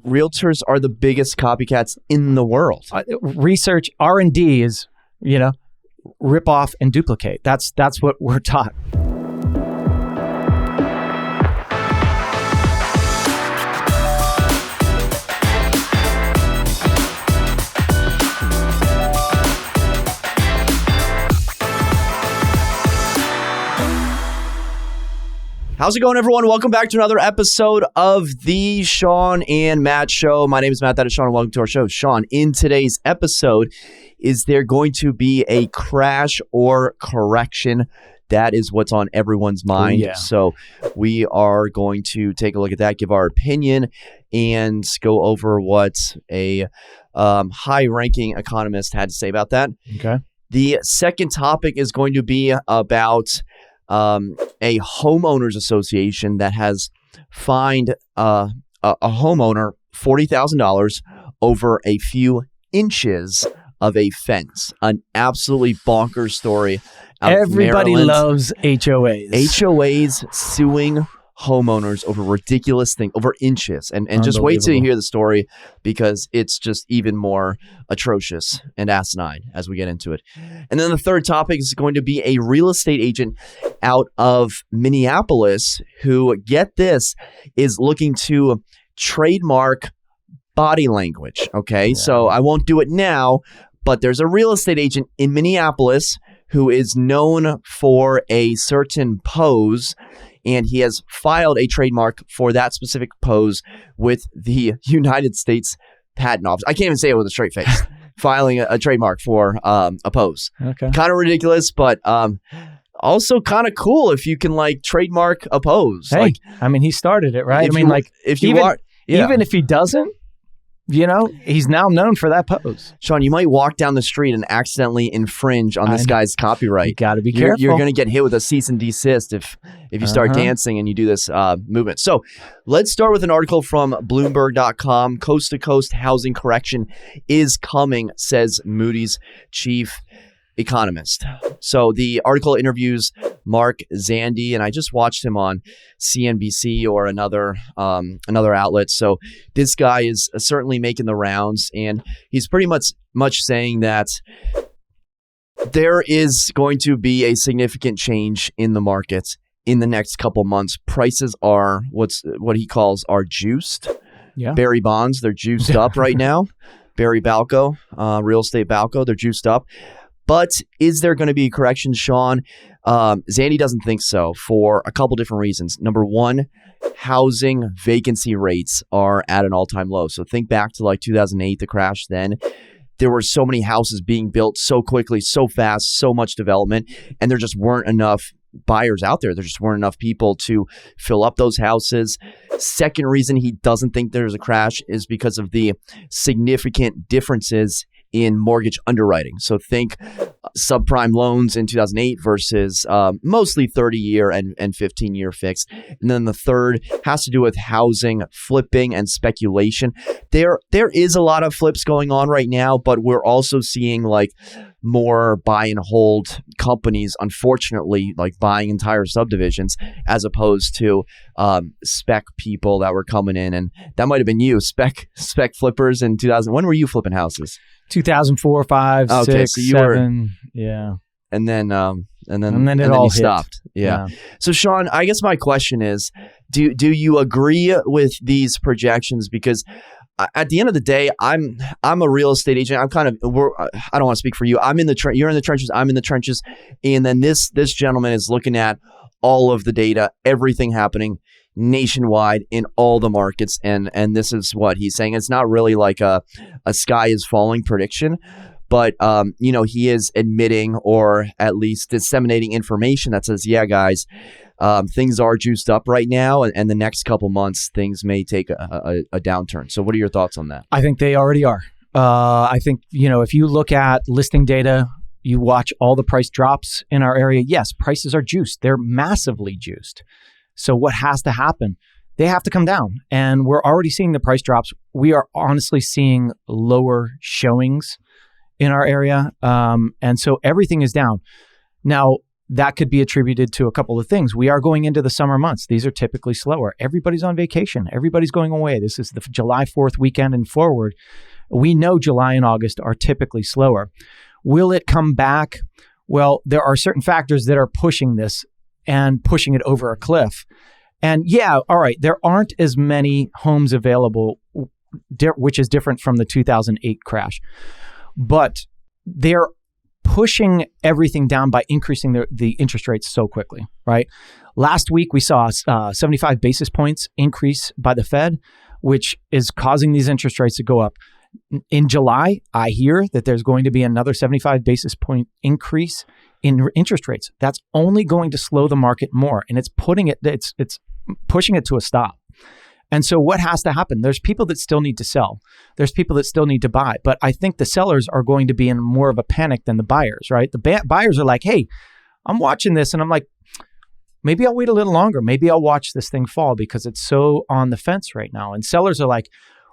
realtors are the biggest copycats in the world. Research, R&D is, rip off and duplicate. That's what we're taught. How's it going, everyone? Welcome back to another episode of the Shawn and Matt Show. My name is Matt. That is Shawn, and welcome to our show. Shawn, in today's episode, is there going to be a crash or correction? That is what's on everyone's mind. Yeah. So we are going to take a look at that, give our opinion, and go over what a high-ranking economist had to say about that. Okay. The second topic is going to be about a homeowners association that has fined a homeowner $40,000 over a few inches of a fence. An absolutely bonkers story. Everybody loves HOAs. HOAs suing homeowners over ridiculous things, over inches. And just wait till you hear the story, because it's just even more atrocious and asinine as we get into it. And then the third topic is going to be a real estate agent out of Minneapolis who, get this, is looking to trademark body language. Okay, Yeah. So I won't do it now, but there's a real estate agent in Minneapolis who is known for a certain pose, and he has filed a trademark for that specific pose with the United States Patent Office. I can't even say it with a straight face. Filing a trademark for a pose. Okay. Kind of ridiculous, but also kind of cool if you can trademark a pose. Hey, he started it, right? Even if he doesn't, he's now known for that pose. Shawn, you might walk down the street and accidentally infringe on this guy's copyright. You got to be careful. You're going to get hit with a cease and desist if you start dancing and you do this movement. So let's start with an article from Bloomberg.com. Coast to coast housing correction is coming, says Moody's chief economist. So the article interviews Mark Zandi, and I just watched him on CNBC or another outlet. So this guy is certainly making the rounds, and he's pretty much saying that there is going to be a significant change in the market in the next couple months. Prices are what he calls are juiced. Yeah. Barry bonds, they're juiced up right now. Barry Balco, real estate Balco, they're juiced up. But is there going to be a correction, Shawn? Zandi doesn't think so for a couple different reasons. Number one, housing vacancy rates are at an all-time low. So think back to 2008, the crash then. There were so many houses being built so quickly, so fast, so much development, and there just weren't enough buyers out there. There just weren't enough people to fill up those houses. Second reason he doesn't think there's a crash is because of the significant differences in mortgage underwriting. So think subprime loans in 2008 versus mostly 30-year and 15-year fixed. And then the third has to do with housing, flipping, and speculation. There is a lot of flips going on right now, but we're also seeing more buy and hold companies, unfortunately, buying entire subdivisions as opposed to spec people that were coming in. And that might have been you, spec flippers in 2000. When were you flipping houses? 2004, 5, okay, 6, so you 7. Yeah. And then it all stopped. Yeah. So Shawn, I guess my question is, do you agree with these projections? Because at the end of the day, I'm a real estate agent. I don't want to speak for you. I'm in the you're in the trenches. I'm in the trenches. And then this gentleman is looking at all of the data, everything happening nationwide in all the markets. And this is what he's saying. It's not really like a sky is falling prediction, but he is admitting, or at least disseminating information that says, yeah, guys, things are juiced up right now, and the next couple months things may take a downturn. So what are your thoughts on that? I think they already are. I think, if you look at listing data, you watch all the price drops in our area. Yes, prices are juiced. They're massively juiced. So what has to happen? They have to come down. And we're already seeing the price drops. We are honestly seeing lower showings in our area. And so everything is down. Now, that could be attributed to a couple of things. We are going into the summer months. These are typically slower. Everybody's on vacation. Everybody's going away. This is the July 4th weekend and forward. We know July and August are typically slower. Will it come back? Well, there are certain factors that are pushing this and pushing it over a cliff. And yeah, all right, there aren't as many homes available, which is different from the 2008 crash. But they're pushing everything down by increasing the interest rates so quickly, right? Last week, we saw a 75 basis points increase by the Fed, which is causing these interest rates to go up. In July, I hear that there's going to be another 75 basis point increase in interest rates. That's only going to slow the market more, and it's pushing it to a stop. And so what has to happen? There's people that still need to sell. There's people that still need to buy. But I think the sellers are going to be in more of a panic than the buyers, right? The buyers are like, hey, I'm watching this, and I'm like, maybe I'll wait a little longer. Maybe I'll watch this thing fall because it's so on the fence right now. And sellers are like,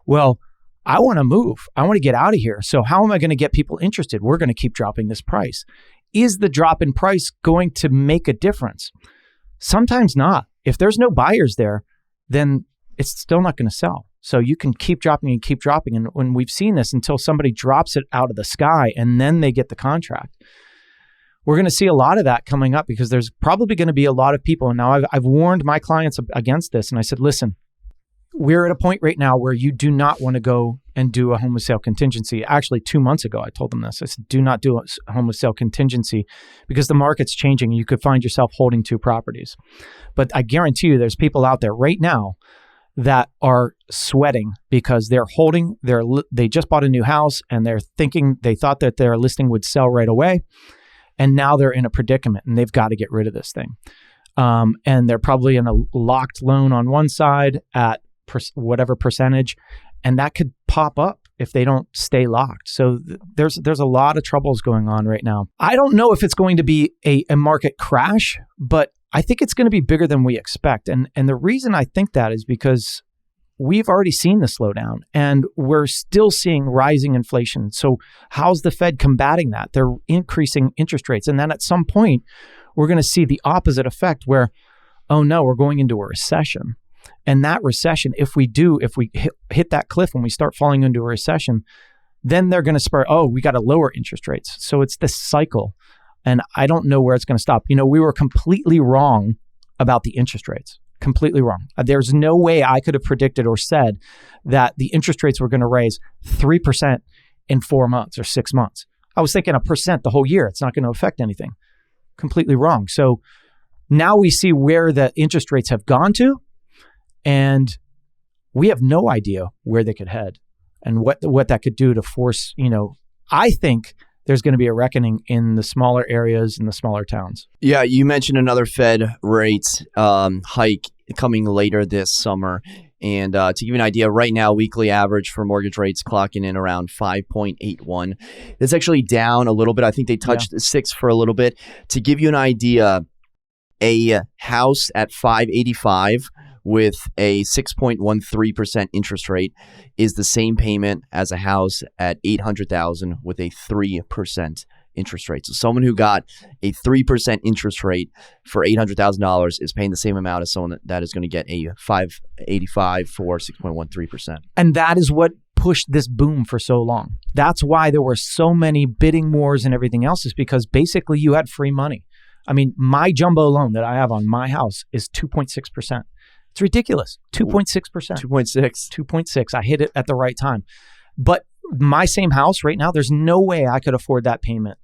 well, I want to move. I want to get out of here. So how am I going to get people interested? We're going to keep dropping this price. Is the drop in price going to make a difference? Sometimes not. If there's no buyers there, then it's still not going to sell. So you can keep dropping and keep dropping. And when we've seen this until somebody drops it out of the sky and then they get the contract, we're going to see a lot of that coming up because there's probably going to be a lot of people. And now I've warned my clients against this. And I said, listen, we're at a point right now where you do not want to go and do a home with sale contingency. Actually, 2 months ago, I told them this. I said, do not do a home with sale contingency because the market's changing and you could find yourself holding 2 properties. But I guarantee you there's people out there right now that are sweating because they're holding, they just bought a new house and they thought that their listing would sell right away. And now they're in a predicament and they've got to get rid of this thing. And they're probably in a locked loan on one side at whatever percentage, and that could pop up if they don't stay locked. So there's a lot of troubles going on right now. I don't know if it's going to be a market crash, but I think it's going to be bigger than we expect. And the reason I think that is because we've already seen the slowdown and we're still seeing rising inflation. So how's the Fed combating that? They're increasing interest rates. And then at some point, we're going to see the opposite effect where, oh no, we're going into a recession. And that recession, if we hit that cliff when we start falling into a recession, then they're going to spur, oh, we got to lower interest rates. So it's this cycle. And I don't know where it's going to stop. You know, we were completely wrong about the interest rates. Completely wrong. There's no way I could have predicted or said that the interest rates were going to raise 3% in 4 months or 6 months. I was thinking 1% the whole year. It's not going to affect anything. Completely wrong. So now we see where the interest rates have gone to, and we have no idea where they could head and what that could do to force, I think there's going to be a reckoning in the smaller areas and the smaller towns. Yeah, you mentioned another Fed rate hike coming later this summer. And to give you an idea, right now, weekly average for mortgage rates clocking in around 5.81. That's actually down a little bit. I think they touched 6 for a little bit. To give you an idea, a house at 585 with a 6.13% interest rate is the same payment as a house at $800,000 with a 3% interest rate. So someone who got a 3% interest rate for $800,000 is paying the same amount as someone that is going to get a 585 for 6.13%. And that is what pushed this boom for so long. That's why there were so many bidding wars and everything else, is because basically you had free money. I mean, my jumbo loan that I have on my house is 2.6%. It's ridiculous. 2.6%. 2.6. I hit it at the right time. But my same house right now, there's no way I could afford that payment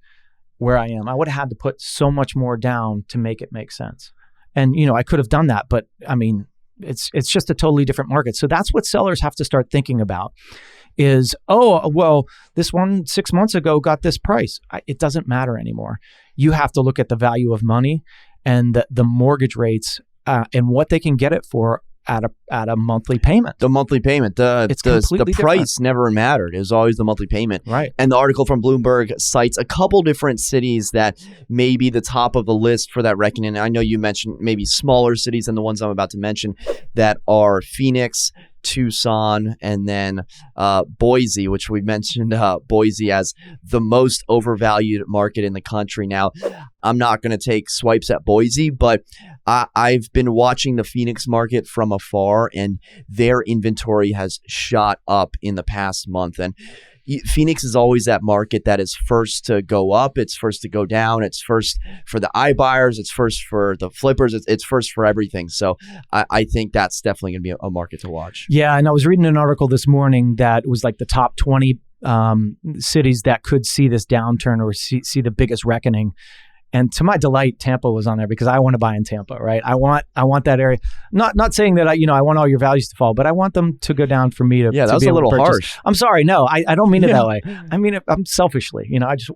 where I am. I would have had to put so much more down to make it make sense. And, I could have done that. But I mean, it's just a totally different market. So that's what sellers have to start thinking about is, oh, well, this one 6 months ago got this price. It doesn't matter anymore. You have to look at the value of money and the mortgage rates and what they can get it for at a monthly payment. The monthly payment, the price never mattered. It was always the monthly payment. Right. And the article from Bloomberg cites a couple different cities that may be the top of the list for that reckoning. I know you mentioned maybe smaller cities than the ones I'm about to mention that are Phoenix, Tucson, and then Boise, which we mentioned Boise as the most overvalued market in the country. Now, I'm not going to take swipes at Boise, but I've been watching the Phoenix market from afar, and their inventory has shot up in the past month. And Phoenix is always that market that is first to go up. It's first to go down. It's first for the iBuyers. It's first for the flippers. It's first for everything. So I think that's definitely going to be a market to watch. Yeah, and I was reading an article this morning that was like the top 20 cities that could see this downturn or see the biggest reckoning. And to my delight, Tampa was on there because I want to buy in Tampa, right? I want that area. Not saying that I want all your values to fall, but I want them to go down for me to. Yeah, that was be a little harsh. I'm sorry, no, I don't mean it that way. I mean it, I'm selfishly,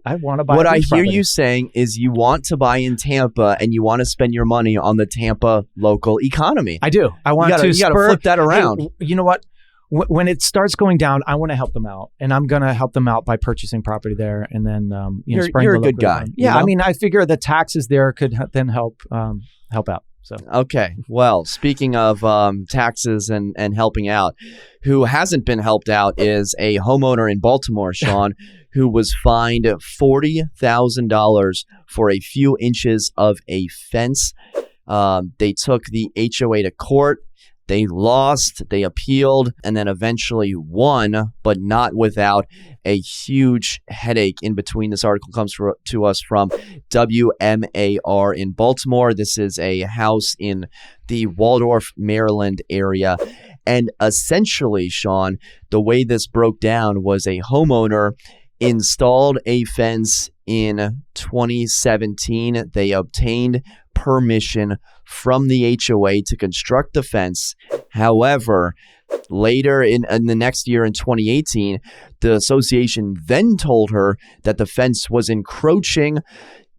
I want to buy. What I hear you saying is you want to buy in Tampa and you want to spend your money on the Tampa local economy. I do. I want to. You got to flip that around. Hey, you know what? When it starts going down, I want to help them out, and I'm going to help them out by purchasing property there, and then you're a good guy. Yeah, I mean, I figure the taxes there could then help out. So okay, well, speaking of taxes and helping out, who hasn't been helped out is a homeowner in Baltimore, Shawn, who was fined $40,000 for a few inches of a fence. They took the HOA to court. They lost, they appealed, and then eventually won, but not without a huge headache in between. This article comes to us from WMAR in Baltimore. This is a house in the Waldorf, Maryland area. And essentially, Shawn, the way this broke down was a homeowner installed a fence in 2017. They obtained permission from the HOA to construct the fence. However, later in the next year in 2018, the association then told her that the fence was encroaching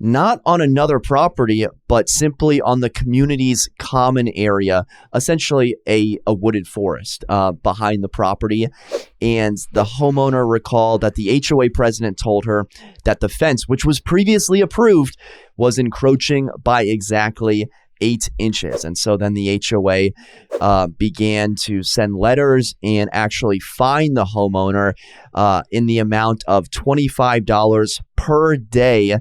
not on another property, but simply on the community's common area, essentially a wooded forest behind the property. And the homeowner recalled that the HOA president told her that the fence, which was previously approved, was encroaching by exactly 8 inches. And so then the HOA began to send letters and actually fine the homeowner in the amount of $25 per day,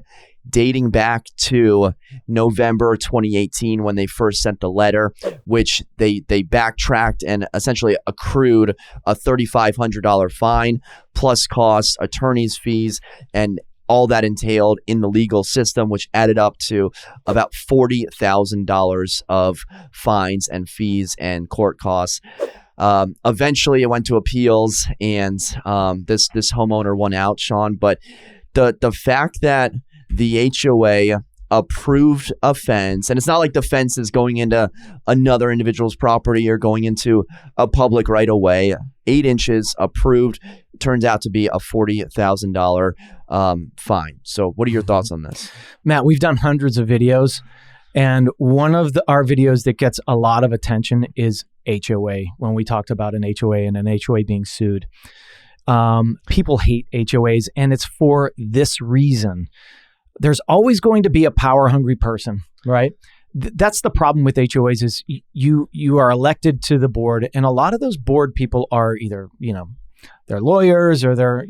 dating back to November 2018 when they first sent the letter, which they backtracked and essentially accrued a $3,500 fine plus costs, attorney's fees, and all that entailed in the legal system, which added up to about $40,000 of fines and fees and court costs. Eventually, it went to appeals, and this homeowner won out, Shawn. But the fact that the HOA approved a fence, and it's not like the fence is going into another individual's property or going into a public right of way. 8 inches approved turns out to be a $40,000 fine. So what are your thoughts on this? Matt, we've done hundreds of videos, and one of our videos that gets a lot of attention is HOA, when we talked about an HOA and an HOA being sued. People hate HOAs, and it's for this reason. There's always going to be a power-hungry person, right? That's the problem with HOAs is you are elected to the board, and a lot of those board people are either, they're lawyers or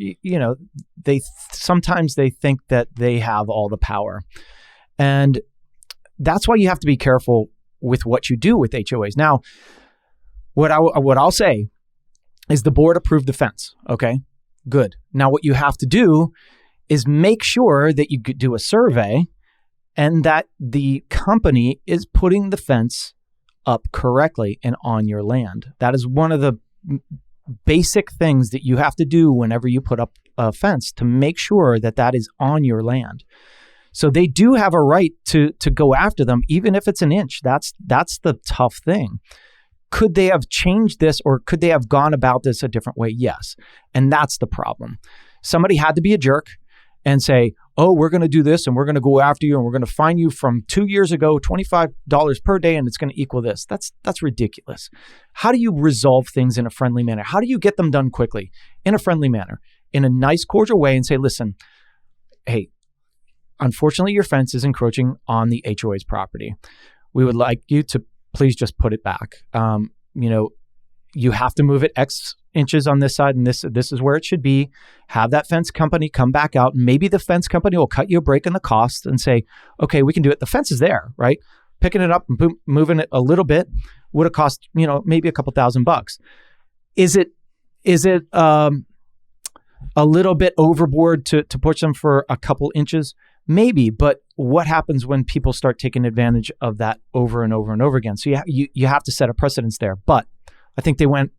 sometimes they think that they have all the power. And that's why you have to be careful with what you do with HOAs. Now, what I'll say is the board approved the fence. Okay, good. Now what you have to do is make sure that you do a survey and that the company is putting the fence up correctly and on your land. That is one of the basic things that you have to do whenever you put up a fence, to make sure that that is on your land. So they do have a right to go after them, even if it's an inch. That's the tough thing. Could they have changed this, or could they have gone about this a different way? Yes. And that's the problem. Somebody had to be a jerk and say, oh, we're going to do this and we're going to go after you and we're going to fine you from 2 years ago, $25 per day, and it's going to equal this. That's ridiculous. How do you resolve things in a friendly manner? How do you get them done quickly in a friendly manner, in a nice, cordial way, and say, listen, hey, unfortunately, your fence is encroaching on the HOA's property. We would like you to please just put it back. you have to move it X inches on this side, and this is where it should be. Have that fence company come back out. Maybe the fence company will cut you a break in the cost and say, okay, we can do it. The fence is there, right? Picking it up and boom, moving it a little bit would have cost, maybe a couple $1,000. Is it a little bit overboard to push them for a couple inches? Maybe, but what happens when people start taking advantage of that over and over and over again? So you have to set a precedence there. But I think they went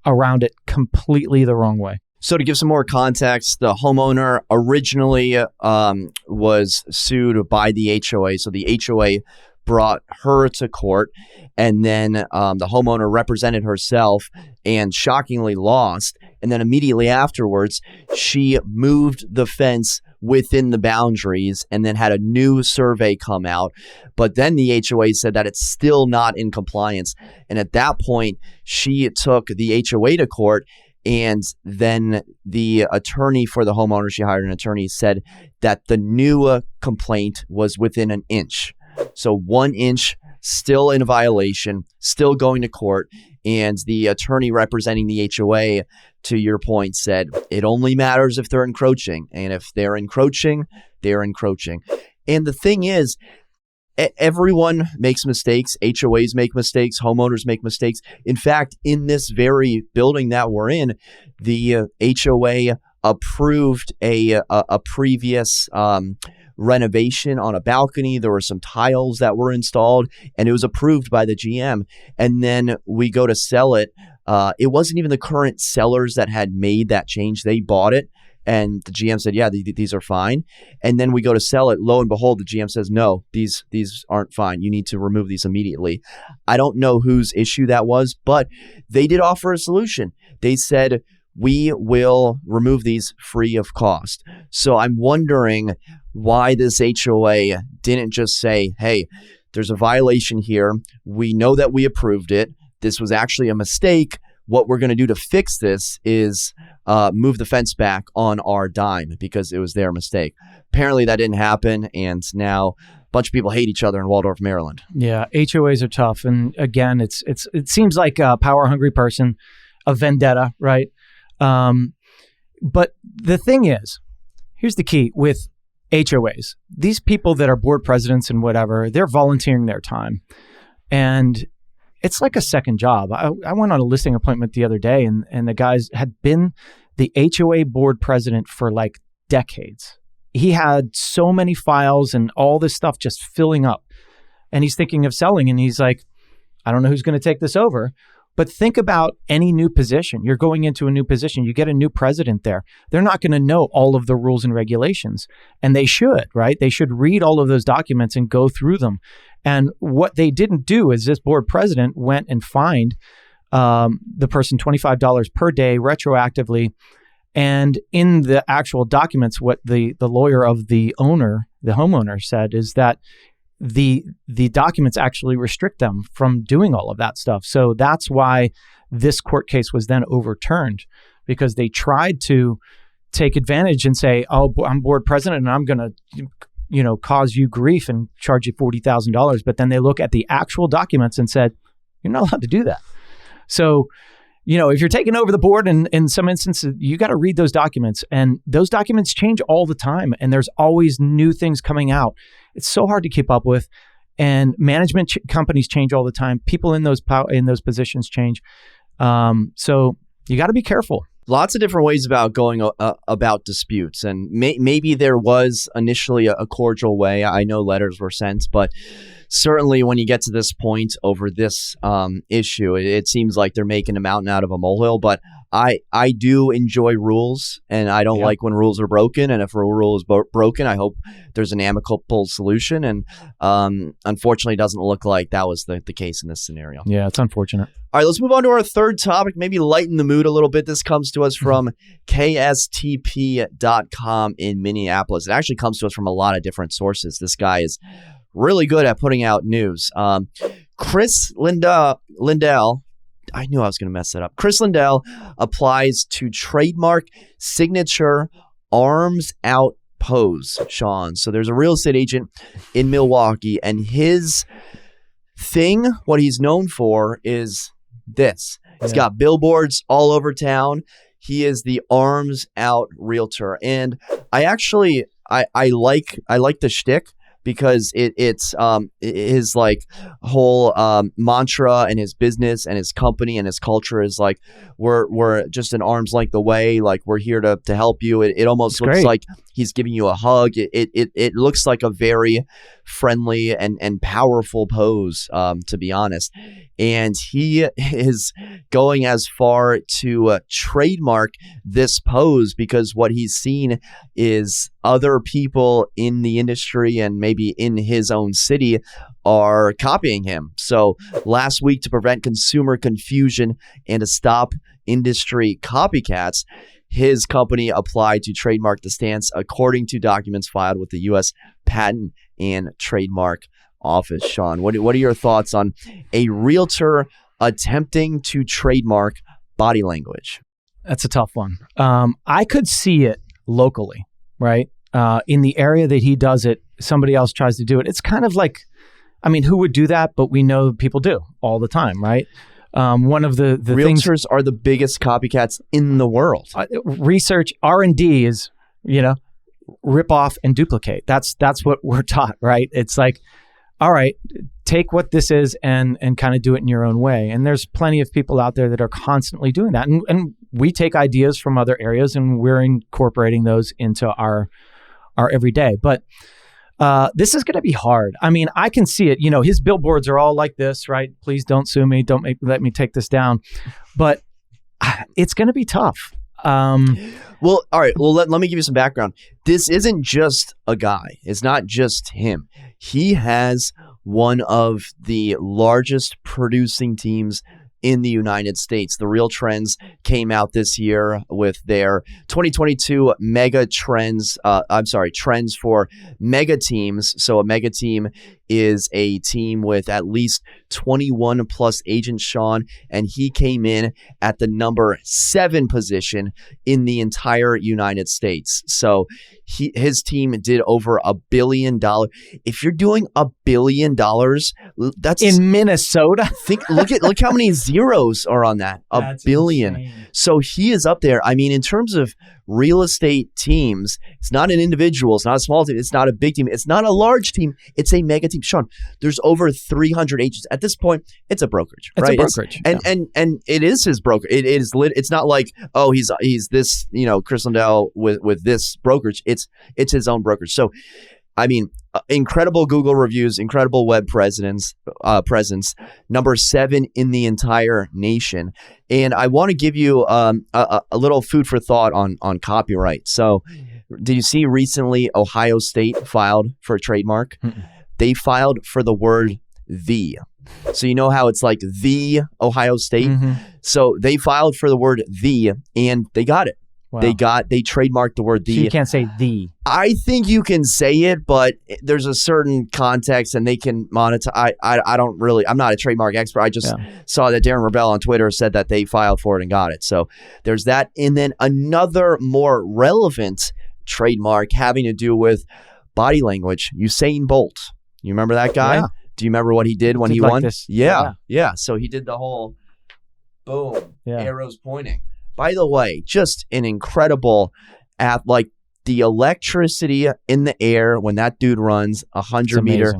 around it completely the wrong way. So to give some more context, the homeowner originally was sued by the HOA. So the HOA brought her to court, and then the homeowner represented herself and shockingly lost. And then immediately afterwards, she moved the fence within the boundaries and then had a new survey come out. But then the HOA said that it's still not in compliance. And at that point, she took the HOA to court. And then the attorney for the homeowner, she hired an attorney, said that the new complaint was within an inch. So 1 inch, still in violation, still going to court. And the attorney representing the HOA, to your point, said it only matters if they're encroaching. And if they're encroaching, they're encroaching. And the thing is, everyone makes mistakes. HOAs make mistakes. Homeowners make mistakes. In fact, in this very building that we're in, the HOA approved a previous renovation on a balcony. There were some tiles that were installed, and it was approved by the GM. And then we go to sell it. It wasn't even the current sellers that had made that change. They bought it, and the GM said, yeah, these are fine. And then we go to sell it. Lo and behold, the GM says, no, these aren't fine. You need to remove these immediately. I don't know whose issue that was, but they did offer a solution. They said, we will remove these free of cost. So I'm wondering why this HOA didn't just say, hey, there's a violation here. We know that we approved it. This was actually a mistake. What we're going to do to fix this is move the fence back on our dime because it was their mistake. Apparently that didn't happen, and now a bunch of people hate each other in Waldorf, Maryland. Yeah, HOAs are tough. And again, it seems like a power-hungry person, a vendetta, right? But the thing is, here's the key with HOAs. These people that are board presidents and whatever, they're volunteering their time. And it's like a second job. I went on a listing appointment the other day, and the guys had been the HOA board president for like decades. He had so many files and all this stuff just filling up. And he's thinking of selling, and he's like, I don't know who's going to take this over. But think about any new position. You're going into a new position. You get a new president there. They're not going to know all of the rules and regulations. And they should, right? They should read all of those documents and go through them. And what they didn't do is this board president went and fined the person $25 per day retroactively. And in the actual documents, what the lawyer of the homeowner said is that the documents actually restrict them from doing all of that stuff. So that's why this court case was then overturned, because they tried to take advantage and say, oh, I'm board president and I'm going to, cause you grief and charge you $40,000. But then they look at the actual documents and said, you're not allowed to do that. So, if you're taking over the board in some instances, you got to read those documents, and those documents change all the time. And there's always new things coming out. It's so hard to keep up with, and management companies change all the time. People in those positions change. So you got to be careful. Lots of different ways about going about disputes, and maybe there was initially a cordial way. I know letters were sent, but certainly when you get to this point over this issue, it seems like they're making a mountain out of a molehill. But I do enjoy rules, and I don't like when rules are broken. And if a rule is broken, I hope there's an amicable solution. And unfortunately, it doesn't look like that was the case in this scenario. Yeah, it's unfortunate. All right, let's move on to our third topic, maybe lighten the mood a little bit. This comes to us from KSTP.com in Minneapolis. It actually comes to us from a lot of different sources. This guy is really good at putting out news. Kris Lindahl, I knew I was going to mess that up. Kris Lindahl applies to trademark signature arms out pose, Shawn. So there's a real estate agent in Milwaukee, and his thing, what he's known for is this. He's got billboards all over town. He is the arms out realtor. And I actually, I like the shtick, because it's his like whole mantra, and his business and his company and his culture is like, we're just an arm's length away, like we're here to help you. It almost looks like he's giving you a hug. It looks like a very friendly and powerful pose, to be honest. And he is going as far to trademark this pose, because what he's seen is other people in the industry and maybe in his own city are copying him. So last week, to prevent consumer confusion and to stop industry copycats, his company applied to trademark the stance, according to documents filed with the U.S. Patent and Trademark Office. Shawn, what are your thoughts on a realtor attempting to trademark body language? That's a tough one. I could see it locally, right? In the area that he does it, somebody else tries to do it. It's kind of like, I mean, who would do that? But we know people do all the time, right? One of the realtors things are the biggest copycats in the world. Research, R&D is, rip off and duplicate. That's what we're taught, right? It's like, all right, take what this is and kind of do it in your own way. And there's plenty of people out there that are constantly doing that. And we take ideas from other areas and we're incorporating those into our everyday. But this is going to be hard. I mean, I can see it. His billboards are all like this, right? Please don't sue me. Don't let me take this down. But it's going to be tough. Well, all right. Well, let me give you some background. This isn't just a guy. It's not just him. He has one of the largest producing teams in the United States. The Real Trends came out this year with their 2022 mega trends. Trends for mega teams. So a mega team is a team with at least 21 plus agents, Shawn, and he came in at the number 7 position in the entire United States. So his team did over $1 billion. If you're doing $1 billion, that's in Minnesota. Look how many zeros are on that. $1 billion. Insane. So he is up there. I mean, in terms of real estate teams, it's not an individual, it's not a small team, it's not a big team, it's not a large team, it's a mega team. Shawn, there's over 300 agents. At this point, it's a brokerage, right? It's a brokerage. And it is his broker. It is lit. It's not like, oh, he's this, Kris Lindahl with this brokerage. It's his own brokerage. So, I mean, incredible Google reviews, incredible web presence, number 7 in the entire nation. And I want to give you a little food for thought on copyright. So, did you see recently Ohio State filed for a trademark? Mm-mm. They filed for the word "the." So you know how it's like the Ohio State? Mm-hmm. So they filed for the word "the" and they got it. Wow. They trademarked the word "the." So you can't say "the." I think you can say it, but there's a certain context and they can monetize. I'm not a trademark expert. I just saw that Darren Rebell on Twitter said that they filed for it and got it. So there's that. And then another more relevant trademark having to do with body language, Usain Bolt. You remember that guy? Yeah. Do you remember what he did when he won? This. Yeah. So he did the whole boom, arrows pointing. By the way, just an incredible like the electricity in the air when that dude runs 100 meter.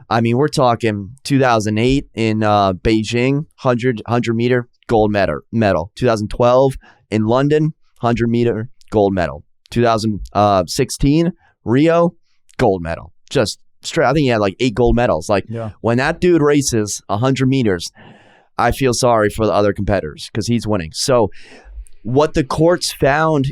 I mean, we're talking 2008 in Beijing, 100 meter gold medal. 2012 in London, 100 meter gold medal. 2016 Rio, gold medal. Just straight. I think he had like 8 gold medals. Like when that dude races 100 meters, I feel sorry for the other competitors because he's winning. So what the courts found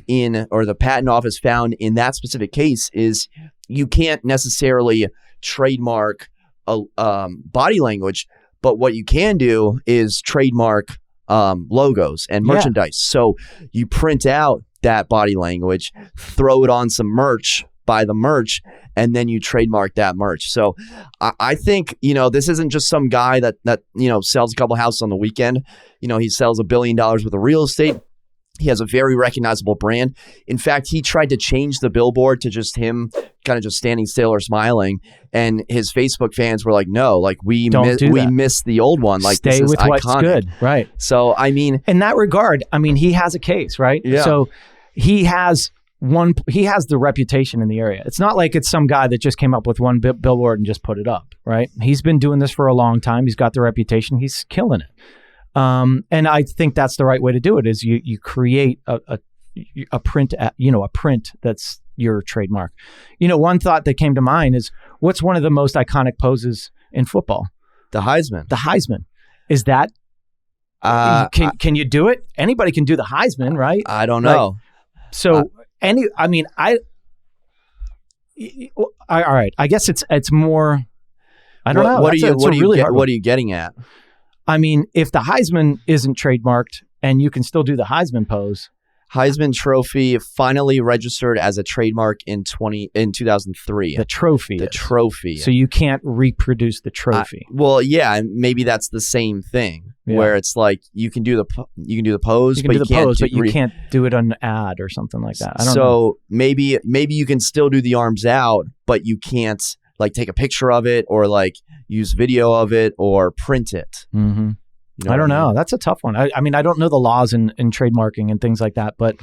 or the patent office found in that specific case is you can't necessarily trademark body language, but what you can do is trademark logos and merchandise. So you print out that body language, throw it on some merch, buy the merch, and then you trademark that merch. So I think, this isn't just some guy that sells a couple houses on the weekend. He sells $1 billion worth of real estate. He has a very recognizable brand. In fact, he tried to change the billboard to just him kind of just standing still or smiling. And his Facebook fans were like, no, like we missed the old one. Like, stay this is with iconic. What's good. Right. So, I mean, in that regard, I mean, he has a case, right? Yeah. So he has the reputation in the area. It's not like it's some guy that just came up with one billboard and just put it up, right? He's been doing this for a long time. He's got the reputation. He's killing it. And I think that's the right way to do it is you create a print, a print that's your trademark. One thought that came to mind is, what's one of the most iconic poses in football? The Heisman. The Heisman. Is that, can you do it? Anybody can do the Heisman, right? I don't know. All right. I guess it's more, I don't know. What are you getting at? I mean, if the Heisman isn't trademarked and you can still do the Heisman pose. Heisman Trophy finally registered as a trademark in 2003. The trophy. The trophy. So you can't reproduce the trophy. Well, yeah, maybe that's the same thing where it's like you can do the pose, but you can't do it on an ad or something like that. I don't know. maybe you can still do the arms out, but you can't like take a picture of it or like use video of it or print it. Mm-hmm. I don't know. That's a tough one. I mean, I don't know the laws in trademarking and things like that, but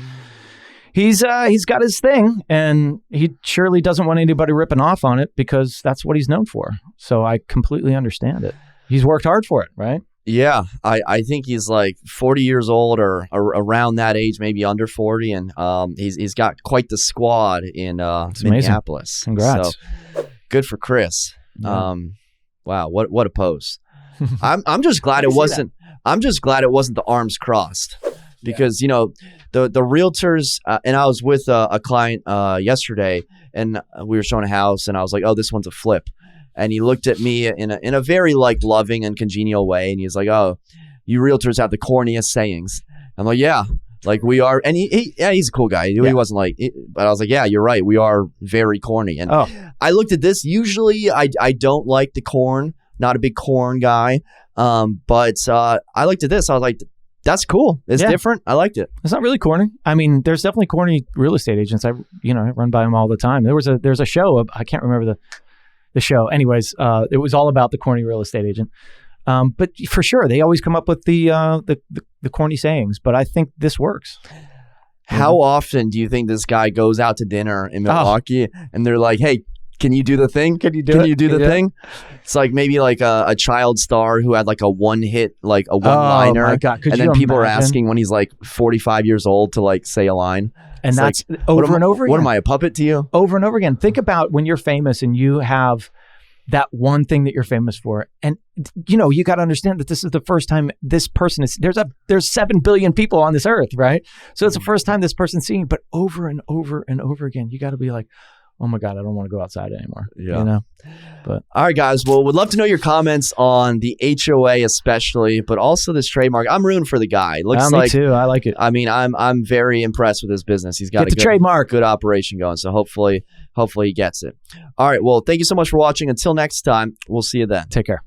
he's got his thing, and he surely doesn't want anybody ripping off on it because that's what he's known for. So I completely understand it. He's worked hard for it, right? Yeah, I think he's like 40 years old or around that age, maybe under 40, and he's got quite the squad in Minneapolis. Congrats! So, good for Kris. Yeah. Wow, what a pose. I'm just glad it wasn't. I'm just glad it wasn't the arms crossed, because the realtors and I was with a client yesterday, and we were showing a house, and I was like, "Oh, this one's a flip," and he looked at me in a very like loving and congenial way, and he's like, "Oh, you realtors have the corniest sayings." I'm like, "Yeah, like we are," and he's a cool guy. He wasn't like, but I was like, "Yeah, you're right. We are very corny." And I looked at this. Usually, I don't like the corn. Not a big corn guy, but I looked at this. I was like, "That's cool. It's different. I liked it." It's not really corny. I mean, there's definitely corny real estate agents. I run by them all the time. There's a show. I can't remember the show. Anyways, it was all about the corny real estate agent. But for sure, they always come up with the corny sayings. But I think this works. How often do you think this guy goes out to dinner in Milwaukee and they're like, "Hey, can you do the thing? Can you do the thing?" It's like maybe like a child star who had like a one hit, like a one-liner. Oh my God. And then people are asking when he's like 45 years old to like say a line. And it's that's like, over and over again. What am I, a puppet to you? Over and over again. Think about when you're famous and you have that one thing that you're famous for. And you got to understand that this is the first time this person is, there's 7 billion people on this earth, right? So it's the first time this person's seeing, but over and over and over again, you got to be like, oh my God, I don't want to go outside anymore. Yeah. But all right, guys. Well, we'd love to know your comments on the HOA, especially, but also this trademark. I'm rooting for the guy. Looks me too. I like it. I mean, I'm very impressed with his business. He's got good operation going. So hopefully he gets it. All right. Well, thank you so much for watching. Until next time, we'll see you then. Take care.